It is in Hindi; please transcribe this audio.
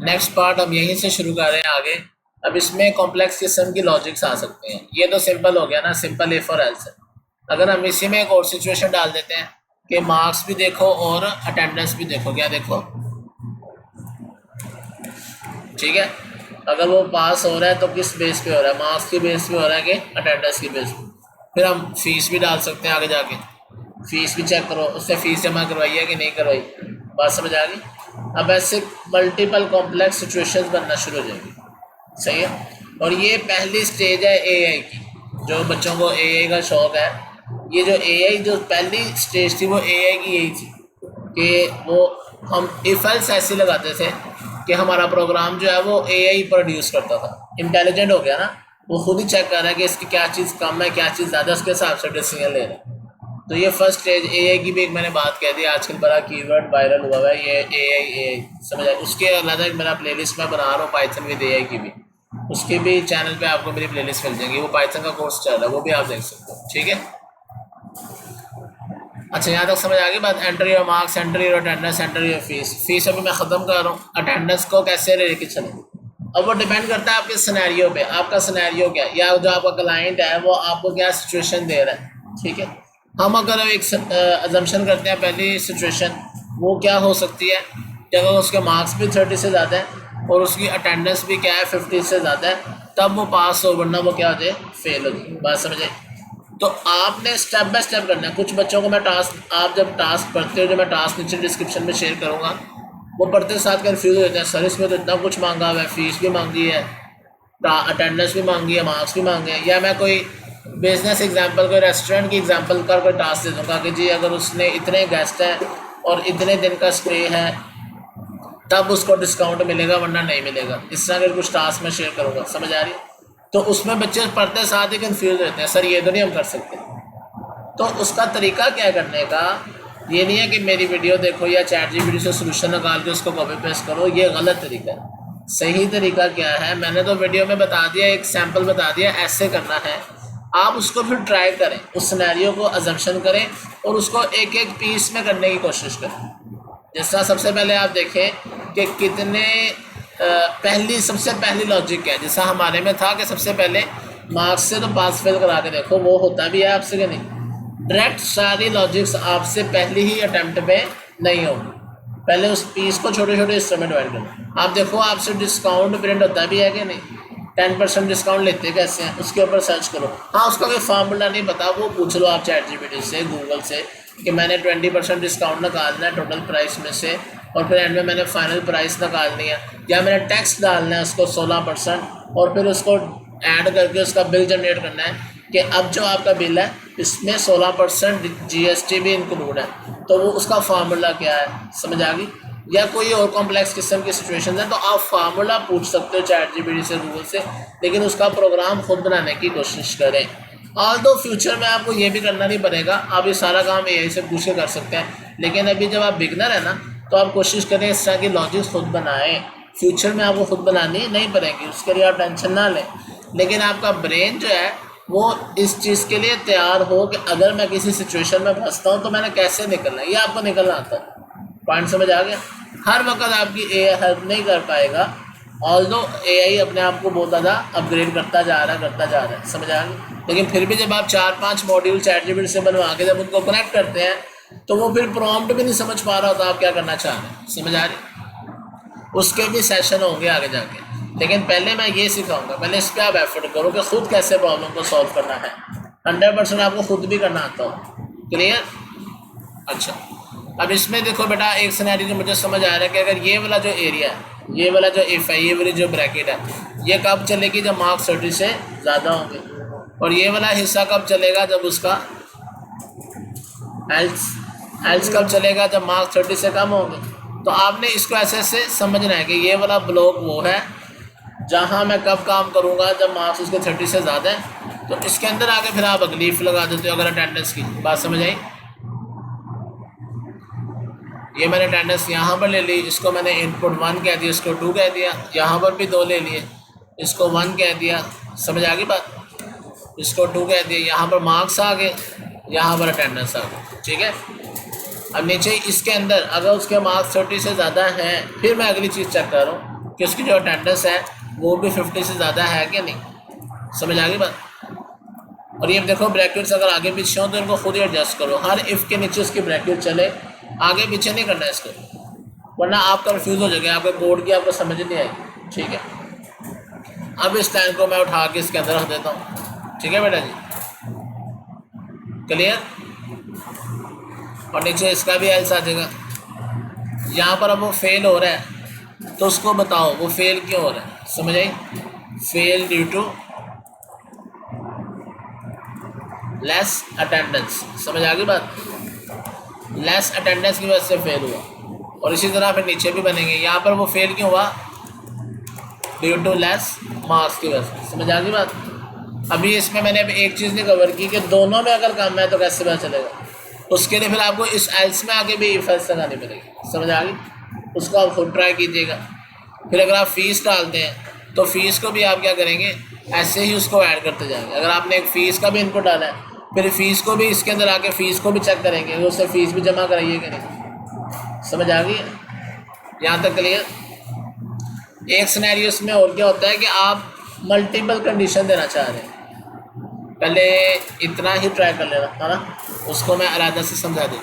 नेक्स्ट पार्ट हम यहीं से शुरू कर रहे हैं आगे। अब इसमें कॉम्प्लेक्स किस्म की लॉजिक्स आ सकते हैं। ये तो सिंपल हो गया ना, सिंपल इफ और एल्स है। अगर हम इसी में एक और सिचुएशन डाल देते हैं कि मार्क्स भी देखो और अटेंडेंस भी देखो, क्या देखो, ठीक है। अगर वो पास हो रहा है तो किस बेस पे हो रहा है, मार्क्स के बेस पे हो रहा है कि अटेंडेंस के बेस पे। फिर हम फीस भी डाल सकते हैं आगे जाके, फीस भी चेक करो उससे फीस जमा करवाई है कि नहीं करवाई। बात समझ आ गई। अब ऐसे मल्टीपल कॉम्प्लेक्स सिचुएशंस बनना शुरू हो जाएंगी, सही है। और ये पहली स्टेज है एआई की। जो बच्चों को एआई का शौक है, ये जो एआई जो पहली स्टेज थी वो एआई की यही थी कि वो हम इफ एल्स ऐसे लगाते थे कि हमारा प्रोग्राम जो है वो एआई प्रोड्यूस करता था। इंटेलिजेंट हो गया ना, वो खुद ही चेक कर रहा है कि इसकी क्या चीज़ कम है क्या चीज़ ज़्यादा, उसके हिसाब से डिसीजन ले रहा है। तो ये फर्स्ट स्टेज एआई की भी एक मैंने बात कह दी, आजकल बड़ा कीवर्ड वायरल हुआ है ये एआई समझ आए। उसके अलग एक मेरा प्लेलिस्ट में बना रहा हूँ पाइथन विद एआई की भी, उसके भी चैनल पे आपको मेरी प्लेलिस्ट मिल जाएगी। वो पाइथन का कोर्स चल रहा है, वो भी आप देख सकते हो, ठीक है। अच्छा यहाँ तक समझ आ गई बात। Enter your marks, enter your attendance, enter your fees. Fees अभी मैं ख़त्म कर रहा हूँ, अटेंडेंस को कैसे लेके चलें अब वो डिपेंड करता है आपके सिनेरियो पे। आपका सिनेरियो क्या है, या जो आपका क्लाइंट है वो आपको क्या सिचुएशन दे रहा है, ठीक है। हम अगर एक अजम्पशन करते हैं, पहली सिचुएशन वो क्या हो सकती है कि अगर उसके मार्क्स भी 30 से ज़्यादा है और उसकी अटेंडेंस भी क्या है 50 से ज़्यादा है, तब वो पास हो, वरना वो क्या हो जाए, फेल हो जाए। बात समझे। तो आपने स्टेप बाय स्टेप करना है। कुछ बच्चों को मैं टास्क, आप जब टास्क पढ़ते हो, जो मैं टास्क नीचे डिस्क्रिप्शन में शेयर करूँगा, वो पढ़ते साथ कन्फ्यूज हो जाते हैं, सर इसमें तो इतना कुछ मांगा हुआ है, फीस भी मांगी है, अटेंडेंस भी मांगी है, मार्क्स भी मांगे हैं। या मैं कोई बिजनेस एग्जांपल, कोई रेस्टोरेंट की एग्जांपल कर कोई टास्क दे दूँगा कि जी अगर उसने इतने गेस्ट हैं और इतने दिन का स्टे है तब उसको डिस्काउंट मिलेगा, वरना नहीं मिलेगा। इस तरह के कुछ टास्क मैं शेयर करूँगा, समझ आ रही है। तो उसमें बच्चे पढ़ते साथ ही कन्फ्यूज रहते हैं, सर ये तो नहीं हम कर सकते। तो उसका तरीका क्या है करने का, ये नहीं है कि मेरी वीडियो देखो या चैट जीपीटी से सोल्यूशन निकाल के उसको कॉपी पेस्ट करो, ये गलत तरीका है। सही तरीका क्या है, मैंने तो वीडियो में बता दिया, एक सैम्पल बता दिया ऐसे करना है। आप उसको फिर ट्राई करें, उस सिनेरियो को अजम्पशन करें और उसको एक एक पीस में करने की कोशिश करें। जिस तरह सबसे पहले आप देखें कि कितने पहली सबसे पहली लॉजिक क्या है। जैसा हमारे में था कि सबसे पहले मार्क्स से तो पास फेल करा के देखो, वो होता भी है आपसे कि नहीं। डायरेक्ट सारी लॉजिक्स आपसे पहली ही अटैम्प्ट पे नहीं होगी। पहले उस पीस को छोटे छोटे हिस्सों में डिवाइड करो। आप देखो आपसे डिस्काउंट प्रिंट होता भी है कि नहीं, 10% डिस्काउंट लेते कैसे हैं, उसके ऊपर सर्च करो। हाँ, उसका कोई फार्मूला नहीं पता, वो पूछ लो आप चैट जीपीटी से, गूगल से, कि मैंने 20% डिस्काउंट निकालना है टोटल प्राइस में से, और फिर एंड में मैंने फाइनल प्राइस निकालनी है, या मैंने टैक्स डालना है उसको 16%, और फिर उसको ऐड करके उसका बिल जनरेट करना है कि अब जो आपका बिल है इसमें 16% जीएसटी भी इंक्लूड है। तो वो उसका फार्मूला क्या है, समझ आ गई। या कोई और कॉम्प्लेक्स किस्म की सिचुएशन है तो आप फार्मूला पूछ सकते हो चैट जीपीटी से, गूगल से, लेकिन उसका प्रोग्राम खुद बनाने की कोशिश करें। ऑल दो फ्यूचर में आपको ये भी करना नहीं पड़ेगा, आप ये सारा काम एआई से पूछ के कर सकते हैं। लेकिन अभी जब आप बिगनर है ना, तो आप कोशिश करें इस तरह की लॉजिक्स खुद बनाएं। फ्यूचर में आपको खुद बनानी नहीं पड़ेगी, उसके लिए आप टेंशन ना लें। लेकिन आपका ब्रेन जो है वो इस चीज़ के लिए तैयार हो कि अगर मैं किसी सिचुएशन में फंसता हूँ तो मैंने कैसे निकलना है, ये आपको निकलना आता है। पॉइंट समझ आ गया। हर वक्त आपकी एआई हेल्प नहीं कर पाएगा, ऑल्दो एआई अपने आप को बहुत ज़्यादा अपग्रेड करता जा रहा है, समझ आ गया। लेकिन फिर भी जब आप 4-5 मॉड्यूल चैट जीपीटी से बनवा के जब उनको कनेक्ट करते हैं तो वो फिर प्रॉम्प्ट भी नहीं समझ पा रहा होता आप क्या करना चाह रहे हैं, समझ आ रही। उसके भी सेशन होंगे आगे जाके, लेकिन पहले मैं ये सिखाऊंगा, पहले इस पर आप एफर्ट करो कि खुद कैसे प्रॉब्लम को सॉल्व करना है। 100% आपको खुद भी करना आता हो, क्लियर। अच्छा, अब इसमें देखो बेटा, एक सिनेरियो जो मुझे समझ आ रहा है कि अगर ये वाला जो एरिया है, ये वाला जो इफ है, ये वाली जो ब्रैकेट है, ये कब चलेगी, जब मार्क्स 30 से ज़्यादा होंगे। और ये वाला हिस्सा कब चलेगा, जब उसका एल्स कब चलेगा, जब मार्क्स 30 से कम होंगे। तो आपने इसको ऐसे ऐसे समझना है कि ये वाला ब्लॉक वो है जहाँ मैं कब काम करूँगा, जब मार्क्स उसके 30 से ज़्यादा है। तो इसके अंदर आके फिर आप अगली इफ लगा देते हो अगर अटेंडेंस की। बात समझ आई। ये मैंने अटेंडेंस यहाँ पर ले ली, इसको मैंने इनपुट 1 कह दिया, इसको 2 कह दिया, यहाँ पर भी 2 ले लिए, इसको 1 कह दिया, समझ आ गई बात। इसको 2 कह दिया, यहाँ पर मार्क्स आ गए, यहाँ पर अटेंडेंस आ गई, ठीक है। अब नीचे इसके अंदर अगर उसके मार्क्स 30 से ज़्यादा हैं, फिर मैं अगली चीज़ चेक कर रहा हूँ कि उसकी जो अटेंडेंस है वो भी 50 से ज़्यादा है कि नहीं। समझ आ गई बात। और ये देखो ब्रैकेट्स अगर आगे पीछे हो तो इनको खुद ही एडजस्ट करो, हर इफ़ के नीचे उसकी ब्रैकेट चले, आगे पीछे नहीं करना है इसको, वरना आप कंफ्यूज हो जाएंगे, आपके कोड की आपको समझ नहीं आएगी। ठीक है, अब इस लाइन को मैं उठा के इसके अंदर रख देता हूँ। ठीक है बेटा जी, क्लियर। और नीचे इसका भी एल्स आ जाएगा। यहाँ पर अब वो फेल हो रहा है तो उसको बताओ वो फेल क्यों हो रहा है। समझ आई, fail due to less attendance. समझ आ गई बात, लेस अटेंडेंस की वजह से फेल हुआ। और इसी तरह फिर नीचे भी बनेंगे, यहाँ पर वो फेल क्यों हुआ, ड्यू टू लेस मार्क्स की वजह से। समझ आ गई बात। अभी इसमें मैंने अभी एक चीज़ नहीं कवर की कि दोनों में अगर काम है तो कैसे पता चलेगा, उसके लिए फिर आपको इस एल्स में आगे भी इफ एल्स लगानी पड़ेगी। समझ आ गई, उसको आप खुद ट्राई कीजिएगा। फिर अगर आप फ़ीस डालते हैं तो फ़ीस को भी आप क्या करेंगे, ऐसे ही उसको ऐड करते जाएंगे। अगर आपने एक फ़ीस का भी इनपुट डाला है, फिर फ़ीस को भी इसके अंदर आके फ़ीस को भी चेक करेंगे, उससे फ़ीस भी जमा कराइए कि नहीं। समझ आ गई यहाँ तक क्लियर। एक सिनेरियो इसमें और क्या होता है कि आप मल्टीपल कंडीशन देना चाह रहे हैं, पहले इतना ही ट्राई कर लेना है ना, उसको मैं अलग से समझा दूँ।